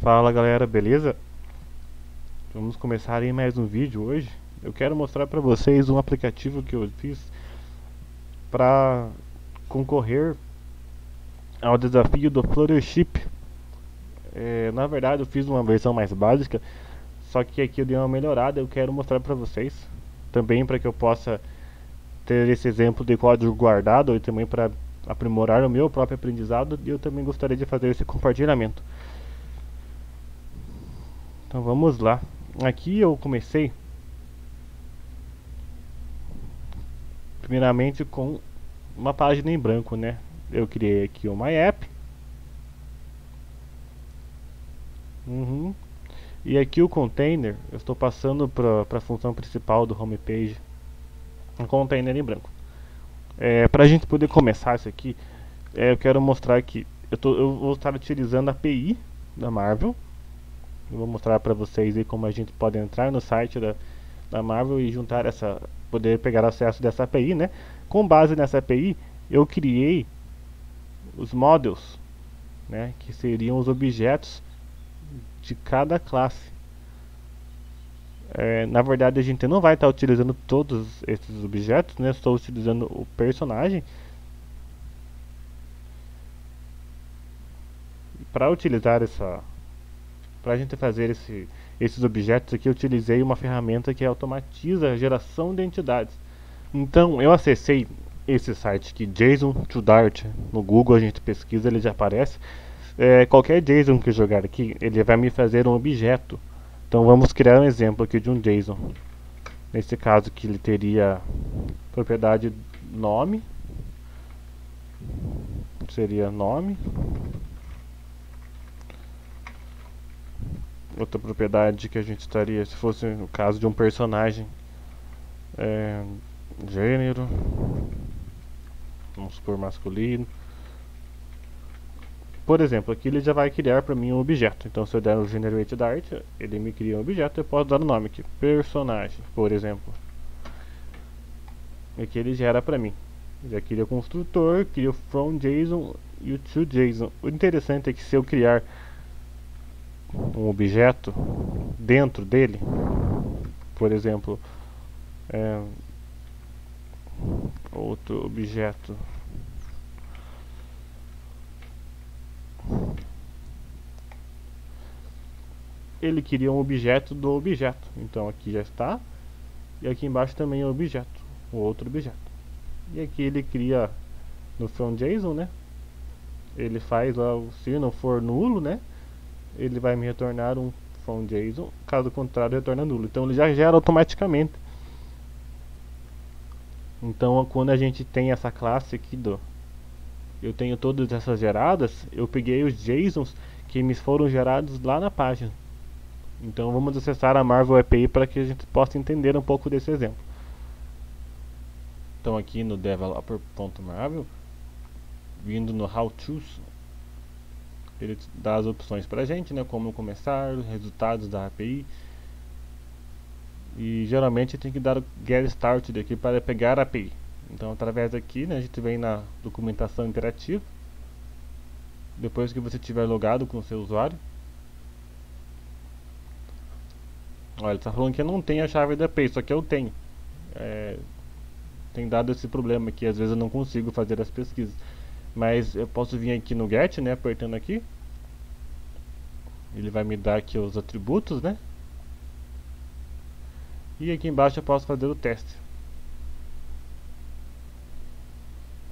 Fala galera, beleza? Vamos começar aí mais um vídeo hoje. Eu quero mostrar para vocês um aplicativo que eu fiz para concorrer ao desafio do Fluttership. Na verdade eu fiz uma versão mais básica, só que aqui eu dei uma melhorada. Eu quero mostrar para vocês também para que eu possa ter esse exemplo de código guardado e também para aprimorar o meu próprio aprendizado. E eu também gostaria de fazer esse compartilhamento. Então vamos lá. Aqui eu comecei primeiramente com uma página em branco, né? Eu criei aqui o My App. E aqui o container, eu estou passando para a função principal do homepage, um container em branco. Para a gente poder começar isso aqui, eu quero mostrar que eu vou estar utilizando a API da Marvel. Eu vou mostrar para vocês aí como a gente pode entrar no site da Marvel e juntar poder pegar acesso dessa API, né? Com base nessa API, eu criei os models, né, que seriam os objetos de cada classe. Na verdade, a gente não vai estar utilizando todos esses objetos, né? Estou utilizando o personagem. Para utilizar para a gente fazer esses objetos aqui, eu utilizei uma ferramenta que automatiza a geração de entidades. Então, eu acessei esse site aqui, JSON to Dart. No Google a gente pesquisa, ele já aparece. Qualquer JSON que eu jogar aqui, ele vai me fazer um objeto. Então vamos criar um exemplo aqui de um JSON. Nesse caso aqui ele teria propriedade nome, seria nome. Outra propriedade que a gente estaria, se fosse no caso de um personagem, gênero, vamos supor masculino. Por exemplo, aqui ele já vai criar para mim um objeto. Então se eu der o Generate Dart, ele me cria um objeto. Eu posso dar o nome aqui, personagem, por exemplo. E aqui ele gera para mim. Já cria o construtor, cria o from JSON e o to JSON. O interessante é que se eu criar um objeto dentro dele, por exemplo, outro objeto, ele cria um objeto do objeto. Então aqui já está, e aqui embaixo também é o objeto, o outro objeto. E aqui ele cria no from JSON, né? Ele faz lá, se não for nulo, né? Ele vai me retornar um from JSON, caso contrário retorna nulo. Então ele já gera automaticamente. Então quando a gente tem essa classe aqui eu tenho todas essas geradas, eu peguei os JSONs que me foram gerados lá na página. Então vamos acessar a Marvel API para que a gente possa entender um pouco desse exemplo. Então aqui no developer.marvel, vindo no How To's, ele dá as opções para a gente, né, como começar, resultados da API. E geralmente tem que dar o Get Started aqui para pegar a API. Então através daqui, né, a gente vem na documentação interativa. Depois que você tiver logado com o seu usuário. Olha, ele está falando que eu não tenho a chave da API, só que eu tenho. Tem dado esse problema aqui, às vezes eu não consigo fazer as pesquisas. Mas eu posso vir aqui no Get, né, apertando aqui. Ele vai me dar aqui os atributos, né? E aqui embaixo eu posso fazer o teste.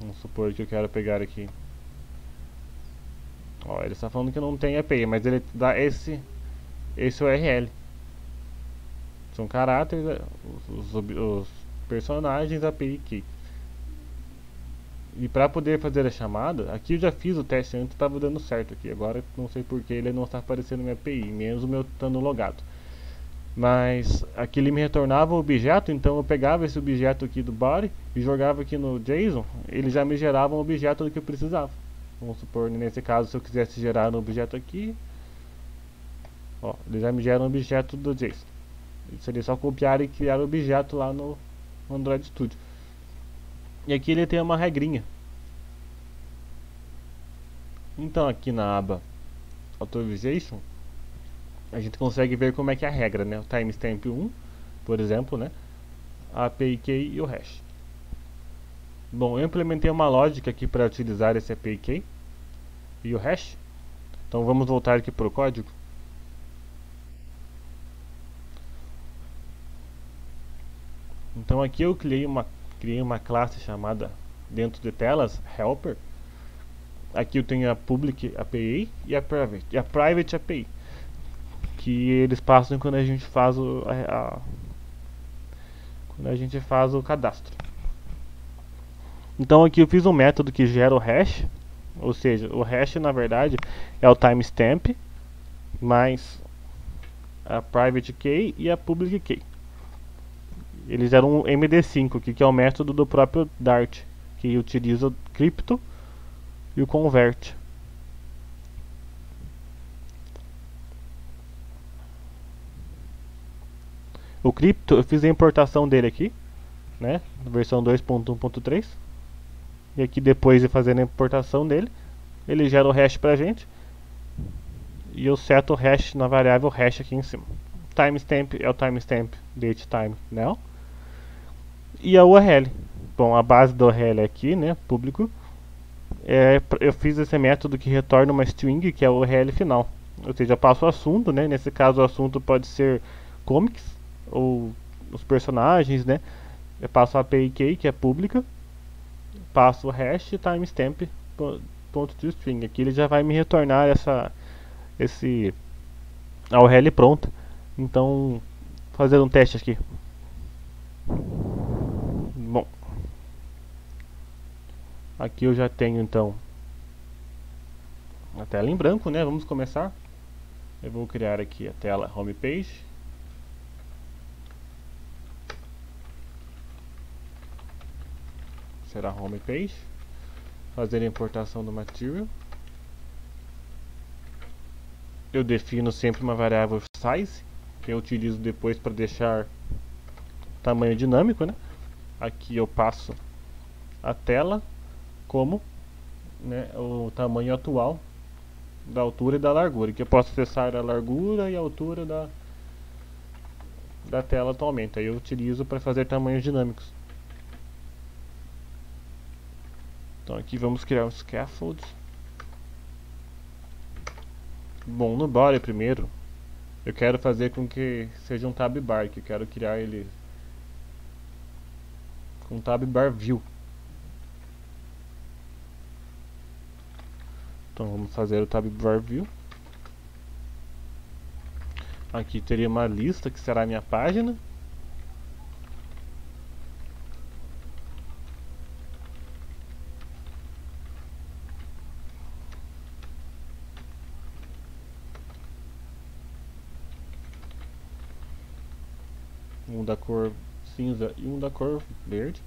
Vamos supor que eu quero pegar aqui. Ó, ele está falando que não tem API, mas ele dá esse URL. São caracteres, os personagens API key. E para poder fazer a chamada, aqui eu já fiz o teste antes, estava dando certo aqui. Agora não sei porque ele não está aparecendo minha API, mesmo o meu estando logado. Mas aqui ele me retornava o objeto, então eu pegava esse objeto aqui do body e jogava aqui no JSON, ele já me gerava um objeto do que eu precisava. Vamos supor, nesse caso, se eu quisesse gerar um objeto aqui, ó, ele já me gera um objeto do JSON. Seria só copiar e criar o objeto lá no Android Studio. E aqui ele tem uma regrinha. Então aqui na aba Authorization, a gente consegue ver como é que é a regra, né? O timestamp 1, por exemplo, né? A API key e o hash. Bom, eu implementei uma lógica aqui para utilizar esse API key e o hash. Então vamos voltar aqui para o código. Então aqui eu criei uma classe chamada, dentro de telas, helper. Aqui eu tenho a public API e a private API, que eles passam quando a gente faz quando a gente faz o cadastro. Então aqui eu fiz um método que gera o hash, ou seja, o hash na verdade é o timestamp mais a private key e a public key. Eles geram um MD5 aqui, que é o método do próprio Dart, que utiliza o crypto e o convert. O crypto eu fiz a importação dele aqui, né, versão 2.1.3. E aqui depois de fazer a importação dele, ele gera o hash pra gente. E eu seto o hash na variável hash aqui em cima. Timestamp é o timestamp datetime now. E a URL. Bom, a base da URL é aqui, né, público. Eu fiz esse método que retorna uma string, que é a URL final. Ou seja, eu passo o assunto, né, nesse caso o assunto pode ser comics, ou os personagens, né. Eu passo a API key, que é pública. Passo o hash timestamp ponto to string. Aqui ele já vai me retornar a URL pronta. Então, fazer um teste aqui. Bom, aqui eu já tenho então a tela em branco, né? Vamos começar. Eu vou criar aqui a tela homepage. Será homepage. Fazer a importação do material. Eu defino sempre uma variável size, que eu utilizo depois para deixar tamanho dinâmico, né? Aqui eu passo a tela como, né, o tamanho atual da altura e da largura, que eu posso acessar a largura e a altura da tela atualmente. Aí eu utilizo para fazer tamanhos dinâmicos. Então aqui vamos criar um scaffold. Bom, no body primeiro, eu quero fazer com que seja um tab bar, que eu quero criar ele com tab bar view. Então vamos fazer o tab bar view. Aqui teria uma lista que será a minha página. Um da cor cinza e um da cor verde.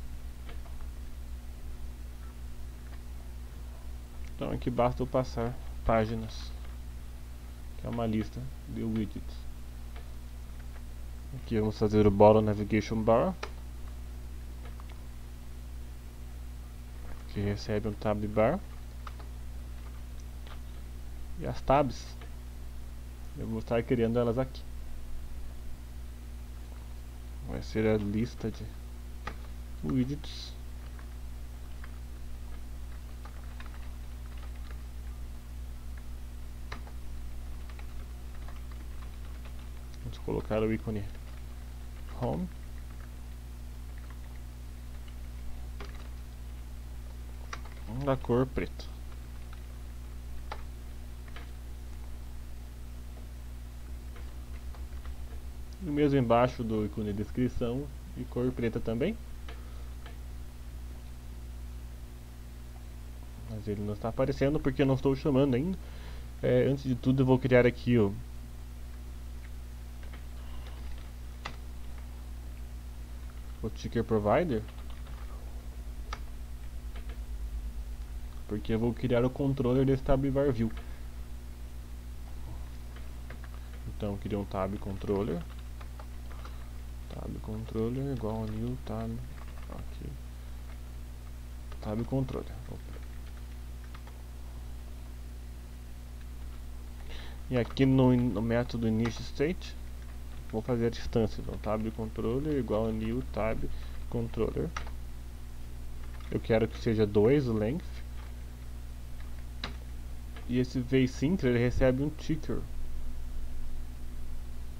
Então aqui basta eu passar páginas, que é uma lista de widgets. Aqui vamos fazer o bottom navigation bar, que recebe um tab bar. E as tabs, eu vou estar criando elas aqui. Vai ser a lista de widgets. Vamos colocar o ícone home. Da cor preta. E mesmo embaixo do ícone de descrição e cor preta também. Mas ele não está aparecendo porque eu não estou chamando ainda. Antes de tudo eu vou criar aqui o ticker provider, porque eu vou criar o controller desse tab bar view. Então cria um tab controller igual a new tab aqui, tab controller. E aqui no método initiState, vou fazer a distância. Então, tab controller igual a new tab controller. Eu quero que seja 2 o length. E esse vSync ele recebe um ticker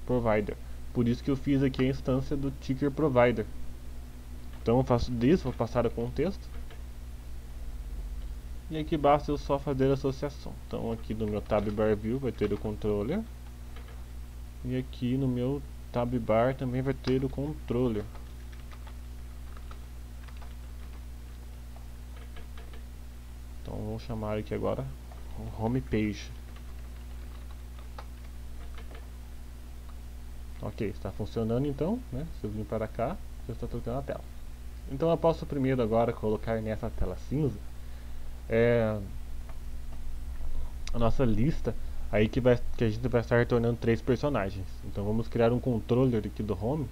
provider. Por isso que eu fiz aqui a instância do ticker provider. Então eu faço this, vou passar o contexto. E aqui basta eu só fazer a associação. Então aqui no meu tab bar view vai ter o controller. E aqui no meu tab bar também vai ter o controller. Então vamos chamar aqui agora o home page. Ok, está funcionando então, né? Se eu vim para cá, já está trocando a tela. Então eu posso primeiro agora colocar nessa tela cinza a nossa lista aí que a gente vai estar retornando 3 personagens. Então vamos criar um controller aqui do home.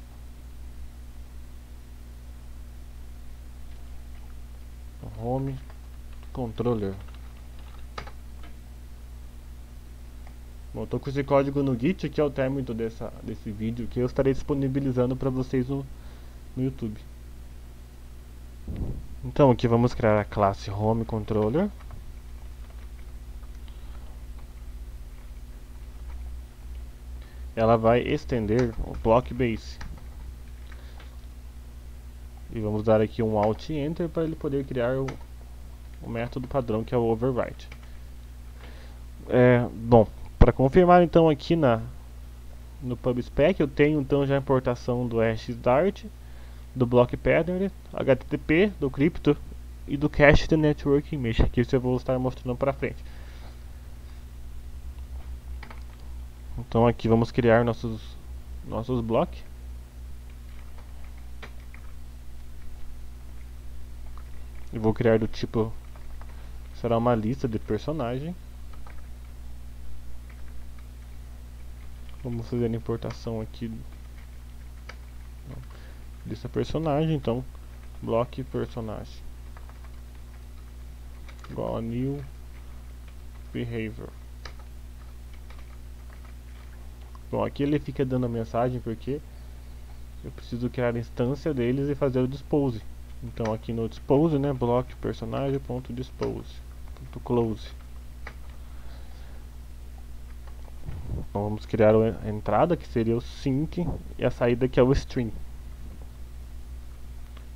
Home controller. Bom, estou com esse código no Git, que é o término desse vídeo que eu estarei disponibilizando para vocês no YouTube. Então aqui vamos criar a classe home controller. Ela vai estender o block base. E vamos dar aqui um Alt e Enter para ele poder criar o método padrão que é o override. Bom, para confirmar então aqui no PubSpec eu tenho então já a importação do hashstart, do block pattern, HTTP, do crypto e do cache do network image, que isso eu vou estar mostrando para frente. Então aqui vamos criar nossos blocos. Eu vou criar do tipo, será uma lista de personagem. Vamos fazer a importação aqui. Lista personagem, então block personagem igual a new behavior. Bom, aqui ele fica dando a mensagem porque eu preciso criar a instância deles e fazer o dispose. Então aqui no dispose, né, block personagem.dispose.close. Então vamos criar a entrada, que seria o sync, e a saída, que é o string.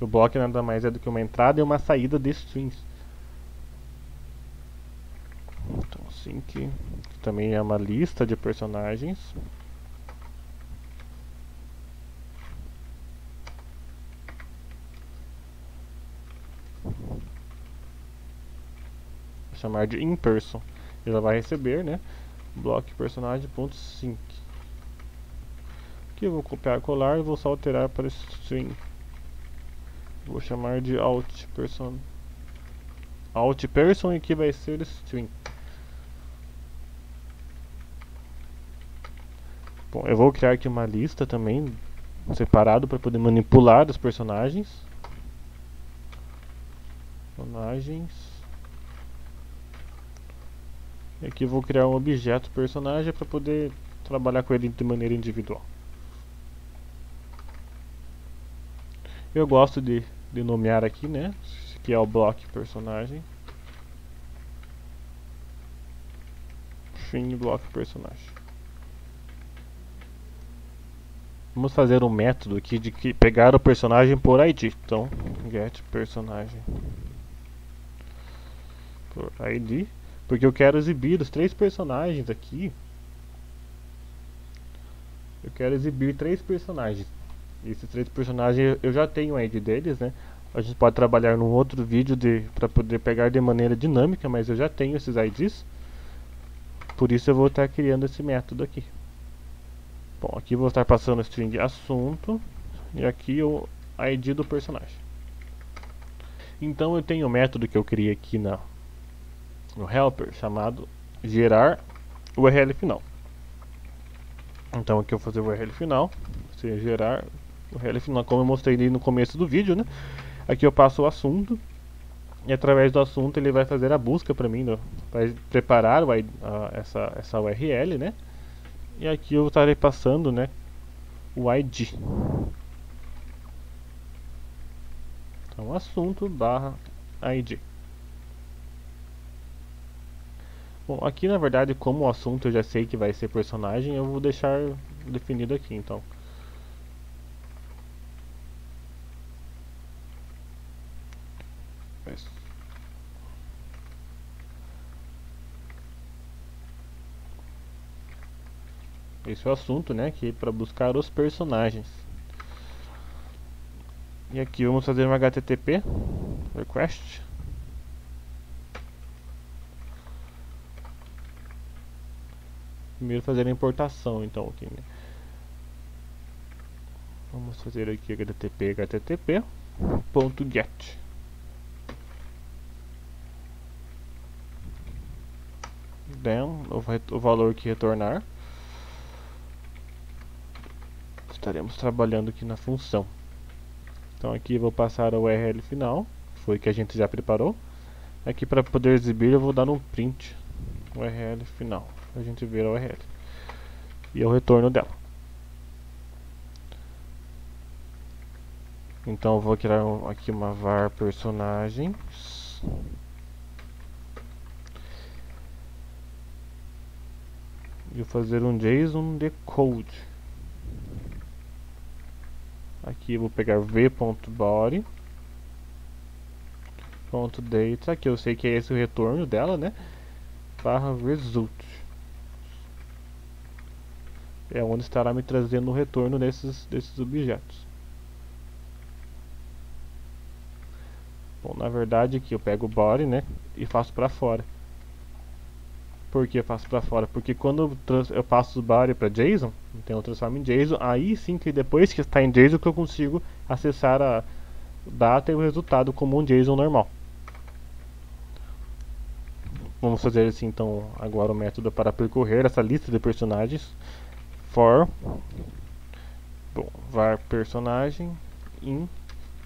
O block nada mais é do que uma entrada e uma saída de strings. Então sync também é uma lista de personagens. Vou chamar de inPerson. Ela vai receber, né, block personagem.sync. Aqui eu vou copiar e colar e vou só alterar para string. Vou chamar de outPerson. outPerson, e aqui vai ser string. Bom, eu vou criar aqui uma lista também separado para poder manipular os personagens. E aqui eu vou criar um objeto personagem para poder trabalhar com ele de maneira individual. Eu gosto de nomear aqui, né? Esse aqui é o block personagem. String block personagem. Vamos fazer um método aqui de pegar o personagem por ID. Então, get personagem por ID, porque eu quero exibir os 3 personagens aqui. Eu quero exibir 3 personagens. E esses 3 personagens eu já tenho a ID deles, né? A gente pode trabalhar num outro vídeo para poder pegar de maneira dinâmica, mas eu já tenho esses IDs. Por isso eu vou estar criando esse método aqui. Bom, aqui eu vou estar passando o string assunto e aqui o ID do personagem. Então eu tenho um método que eu criei aqui no helper chamado gerar URL final. Então aqui eu vou fazer o URL final, seja gerar URL final, como eu mostrei ali no começo do vídeo, né? Aqui eu passo o assunto E através do assunto ele vai fazer a busca para mim, vai preparar essa URL, né? E aqui eu estarei passando, né, o ID. Então, assunto barra ID. Bom, aqui na verdade, como o assunto eu já sei que vai ser personagem, eu vou deixar definido aqui, então. Esse é o assunto, né, que é para buscar os personagens. E aqui vamos fazer um HTTP request. Primeiro fazer a importação, então aqui, né? Vamos fazer aqui http://get. Then o valor que retornar. Estaremos trabalhando aqui na função. Então aqui eu vou passar a URL final, foi que a gente já preparou. Aqui para poder exibir eu vou dar um print URL final, a gente ver a URL e o retorno dela. Então eu vou criar aqui uma var personagens e vou fazer um JSON decode. Aqui eu vou pegar v.body .data, que eu sei que é esse o retorno dela, né? Barra result. É onde estará me trazendo o retorno desses objetos. Bom, na verdade aqui eu pego o body, né? E faço para fora. Por que eu faço para fora? Porque quando eu passo o body para JSON, então eu transformo em JSON, aí sim que depois que está em JSON que eu consigo acessar a data e o resultado como um JSON normal. Vamos fazer assim então agora o método para percorrer essa lista de personagens. For var personagem in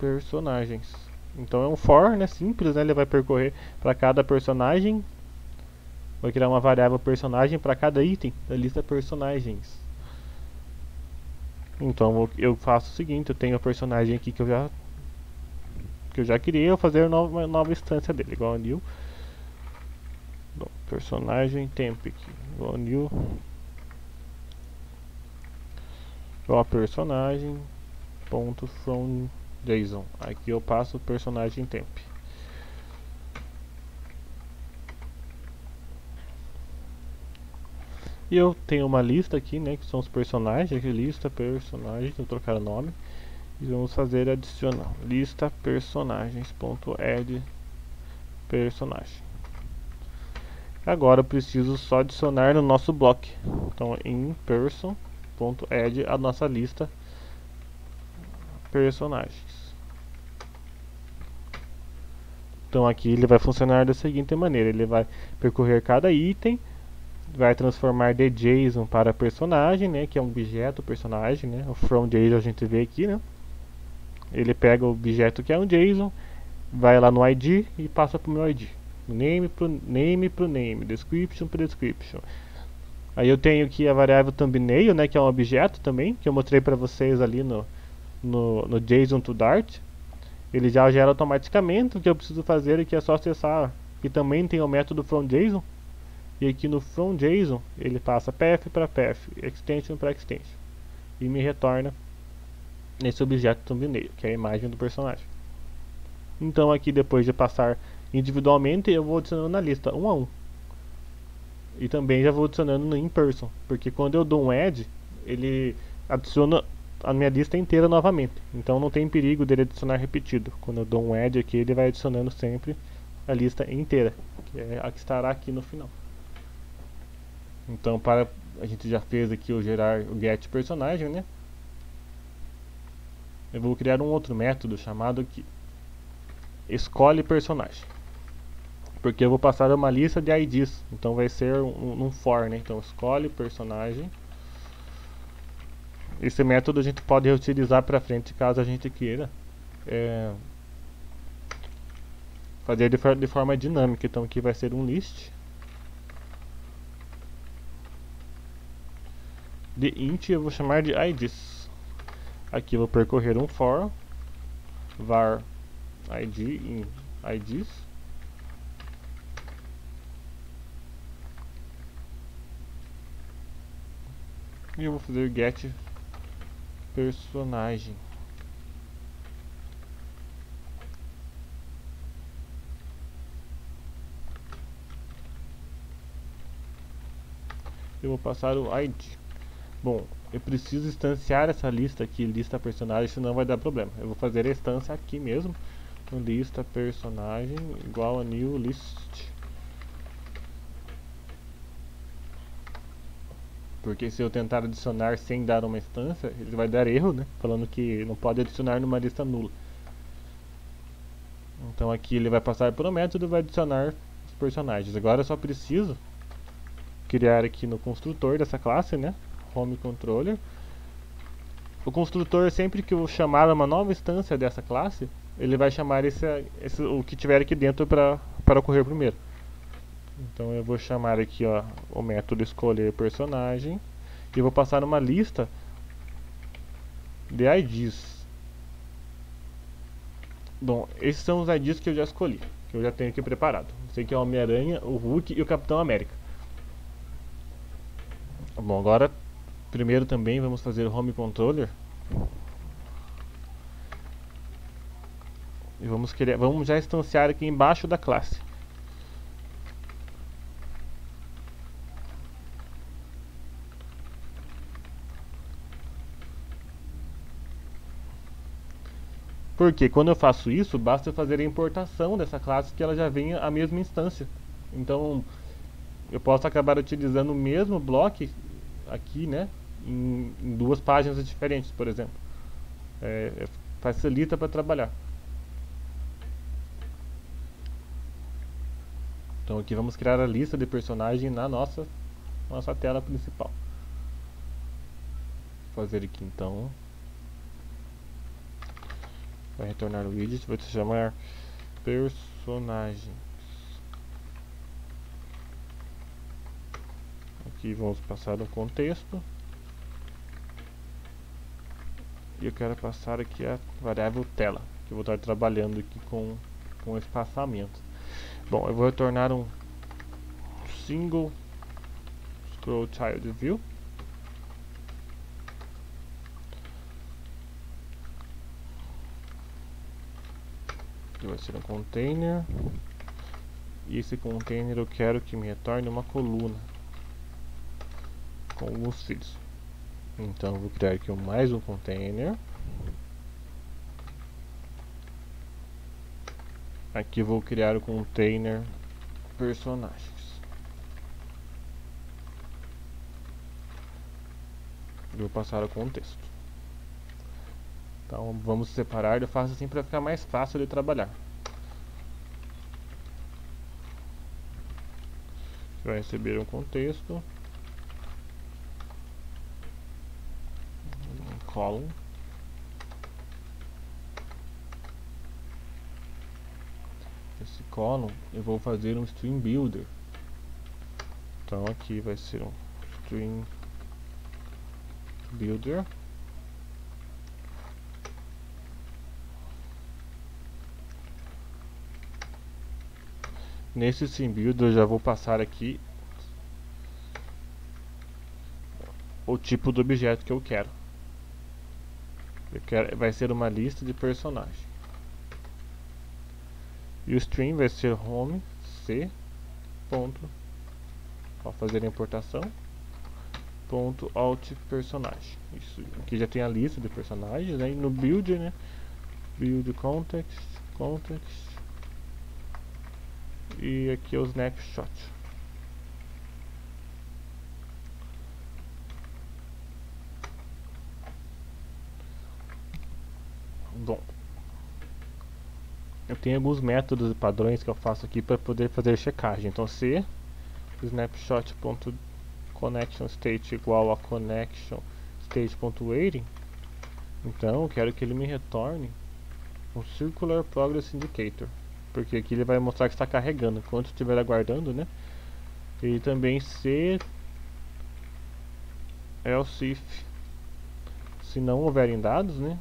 personagens. Então é um for, né, simples, né? Ele vai percorrer para cada personagem. Vai criar uma variável personagem para cada item da lista personagens. Então eu faço o seguinte, eu tenho a personagem aqui que eu já criei, eu vou fazer uma nova instância dele, igual a new. Bom, personagem temp aqui, igual a new. Igual a personagem ponto from JSON. Aqui eu passo o personagem temp. E eu tenho uma lista aqui, né, que são os personagens, lista personagens, vou trocar o nome. E vamos fazer adicional, lista personagens.add personagem. Agora eu preciso só adicionar no nosso bloco. Então em person.add a nossa lista personagens. Então aqui ele vai funcionar da seguinte maneira, ele vai percorrer cada item, vai transformar de JSON para personagem, né, que é um objeto personagem, né, o from JSON a gente vê aqui, né. Ele pega o objeto que é um JSON, vai lá no ID e passa para o meu ID. Name pro name, description pro description. Aí eu tenho aqui a variável thumbnail, né, que é um objeto também, que eu mostrei para vocês ali no JSON to Dart. Ele já gera automaticamente, o que eu preciso fazer aqui é só acessar, e também tem o método fromJSON. E aqui no fromJSON ele passa path para path, extension para extension. E me retorna esse objeto thumbnail, que é a imagem do personagem. Então aqui depois de passar individualmente eu vou adicionando na lista um a um. E também já vou adicionando no in-person, porque quando eu dou um add, ele adiciona a minha lista inteira novamente. Então não tem perigo dele adicionar repetido. Quando eu dou um add aqui, ele vai adicionando sempre a lista inteira, que é a que estará aqui no final. Então a gente já fez aqui o gerar o get personagem, né? Eu vou criar um outro método chamado aqui escolhe personagem, porque eu vou passar uma lista de IDs, então vai ser um for, né? Então escolhe personagem. Esse método a gente pode reutilizar para frente caso a gente queira fazer de forma dinâmica. Então aqui vai ser um list de int, eu vou chamar de IDs. Aqui eu vou percorrer um for var id em IDs. E eu vou fazer get personagem. Eu vou passar o ID. Bom, eu preciso instanciar essa lista aqui, lista personagem, senão vai dar problema. Eu vou fazer a instância aqui mesmo, lista personagem igual a new list. Porque se eu tentar adicionar sem dar uma instância, ele vai dar erro, né? Falando que não pode adicionar numa lista nula. Então aqui ele vai passar por um método e vai adicionar os personagens. Agora eu só preciso criar aqui no construtor dessa classe, né? Home controller. O construtor, sempre que eu chamar uma nova instância dessa classe, ele vai chamar o que tiver aqui dentro para ocorrer primeiro. Então eu vou chamar aqui, ó, o método escolher personagem e vou passar uma lista de IDs. Bom, esses são os IDs que eu já escolhi, que eu já tenho aqui preparado. Sei que é o Homem-Aranha, o Hulk e o Capitão América. Bom, agora primeiro também vamos fazer o home controller. E vamos já instanciar aqui embaixo da classe. Porque quando eu faço isso, basta eu fazer a importação dessa classe que ela já venha a mesma instância. Então, eu posso acabar utilizando o mesmo bloco aqui, né, em duas páginas diferentes, por exemplo. Facilita para trabalhar. Então aqui vamos criar a lista de personagem na nossa tela principal. Vou fazer aqui então. Vai retornar o widget, vou te chamar personagens. Aqui vamos passar um contexto. E eu quero passar aqui a variável tela, que eu vou estar trabalhando aqui com espaçamento. Bom, eu vou retornar um single scroll child view. Que vai ser um container. E esse container eu quero que me retorne uma coluna com alguns fields. Então eu vou criar aqui mais um container. Aqui eu vou criar o container personagens. Eu vou passar o contexto. Então vamos separar, eu faço assim para ficar mais fácil de trabalhar. Você vai receber um contexto, um column. Esse column eu vou fazer um string builder. Então aqui vai ser um string builder. Nesse string builder eu já vou passar aqui o tipo do objeto que eu quero. Vai ser uma lista de personagens. E o string vai ser home c ponto, ao fazer a importação, ponto alt personagem. Isso aqui já tem a lista de personagens, né? E no build, né? Build context e aqui é o snapshot. Bom, eu tenho alguns métodos e padrões que eu faço aqui para poder fazer checagem. Então se snapshot.connection state igual a connection state.waiting, então eu quero que ele me retorne um circular progress indicator. porque aqui ele vai mostrar que está carregando enquanto estiver aguardando, né? E também se else if, se não houverem dados, né?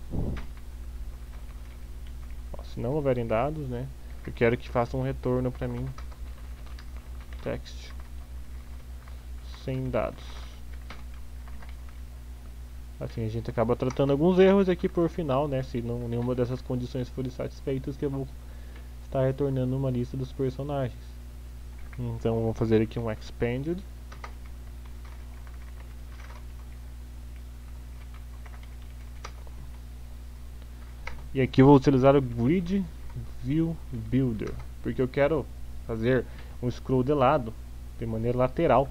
Ó, se não houverem dados, né? Eu quero que faça um retorno para mim, text sem dados. Assim a gente acaba tratando alguns erros aqui por final, né? Se não, nenhuma dessas condições forem satisfeitas, que eu vou estar retornando uma lista dos personagens. Então vou fazer aqui um expanded. E aqui eu vou utilizar o Grid View Builder, porque eu quero fazer um scroll de lado, de maneira lateral.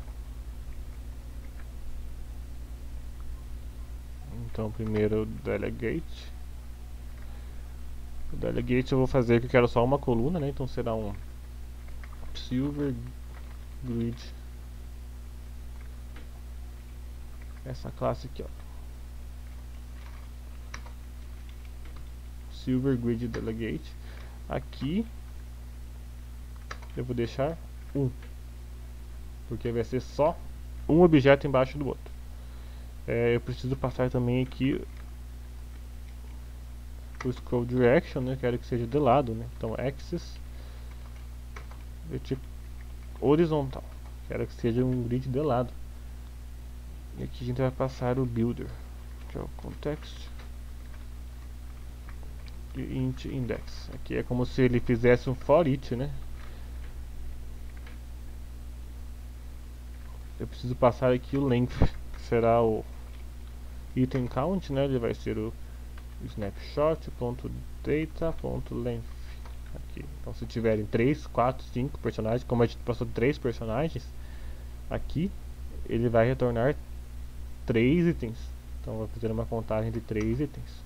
Então primeiro o Delegate. O Delegate eu vou fazer que eu quero só uma coluna, né? Então será um Silver Grid. Essa classe aqui, ó. Silver Grid Delegate. Aqui eu vou deixar 1, porque vai ser só um objeto embaixo do outro. Eu preciso passar também aqui o Scroll Direction, né? Quero que seja de lado, né? Então Axis de tipo horizontal. Quero que seja um grid de lado. E aqui a gente vai passar o Builder, que é o Context e int index. Aqui é como se ele fizesse um for each, né? Eu preciso passar aqui o length, que será o item count, né? Ele vai ser o snapshot.data.length aqui. Então se tiverem 3, 4, 5 personagens, como a gente passou 3 personagens, aqui ele vai retornar 3 itens. Então vai fazer uma contagem de 3 itens.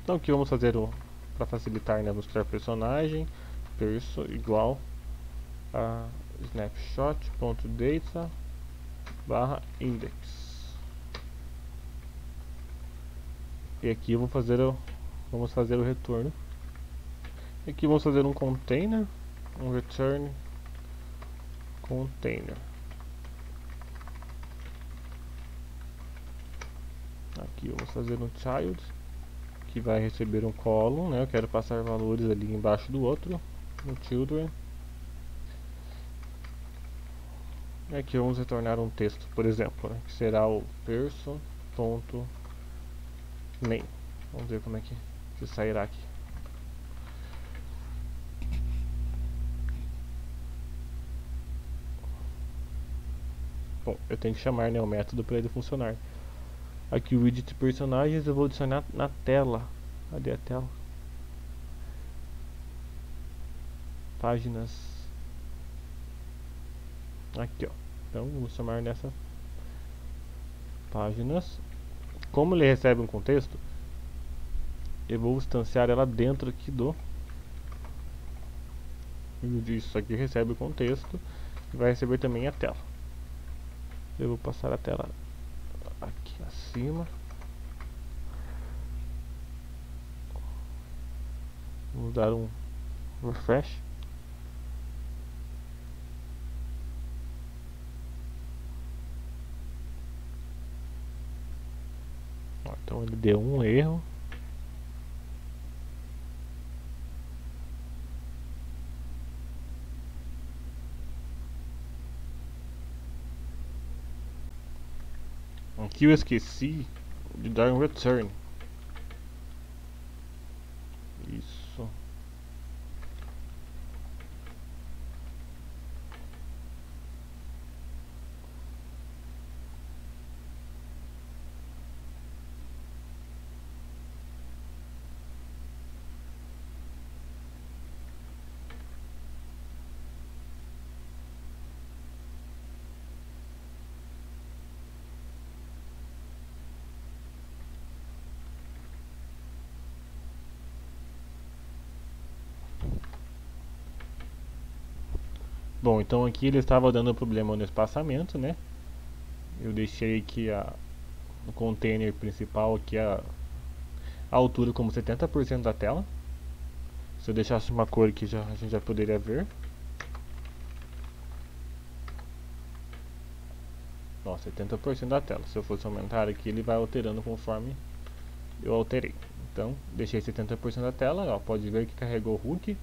Então aqui vamos fazer para facilitar, né, buscar personagem, perso igual a snapshot.data/index. E aqui eu vou fazer vamos fazer o retorno. E aqui vamos fazer um container, um return container. Aqui vamos fazer um child que vai receber um column, né? Eu quero passar valores ali embaixo do outro, no children. E aqui vamos retornar um texto, por exemplo, né, que será o person.name. Vamos ver como é que sairá aqui. Bom, eu tenho que chamar, né, o método para ele funcionar. Aqui o widget personagens eu vou adicionar na tela. Cadê a tela? Páginas. Aqui, ó. Então vou chamar nessa páginas. Como ele recebe um contexto, eu vou instanciar ela dentro aqui do. Isso aqui recebe o contexto e vai receber também a tela. Eu vou passar a tela aqui acima. Vamos dar um refresh. Então ele deu um erro. Aqui eu esqueci de dar um return. Isso. Bom, então aqui ele estava dando problema no espaçamento, né? Eu deixei aqui no container principal aqui a altura como 70% da tela. Se eu deixasse uma cor aqui, a gente já poderia ver. Ó, 70% da tela. Se eu fosse aumentar aqui, ele vai alterando conforme eu alterei. Então, deixei 70% da tela, ó, pode ver que carregou Hulk,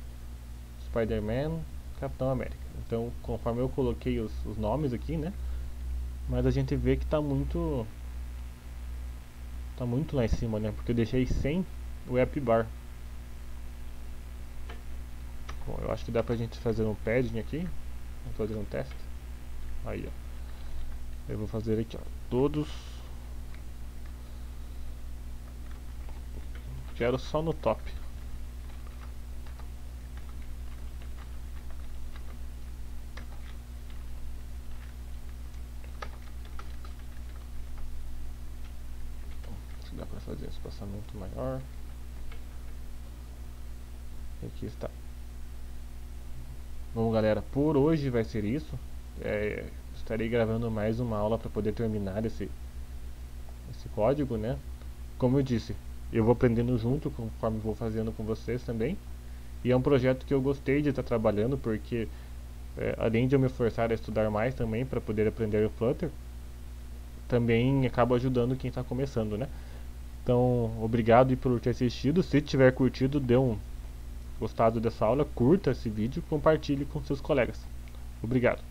Spider-Man, Capitão América. Então, conforme eu coloquei os nomes aqui, né? Mas a gente vê que tá muito lá em cima, né? Porque eu deixei sem o app bar. Bom, eu acho que dá pra gente fazer um padding aqui. Vamos fazer um teste. Aí, ó. Eu vou fazer aqui, ó. Todos. Quero só no top. Dá pra fazer um espaçamento maior. Aqui está. Bom, galera, por hoje vai ser isso. Estarei gravando mais uma aula para poder terminar esse código, né? Como eu disse, eu vou aprendendo junto conforme vou fazendo com vocês também. E é um projeto que eu gostei de estar trabalhando, porque além de eu me forçar a estudar mais também para poder aprender o Flutter, também acaba ajudando quem está começando, né? Então, obrigado por ter assistido. Se tiver curtido, gostado dessa aula, curta esse vídeo e compartilhe com seus colegas. Obrigado.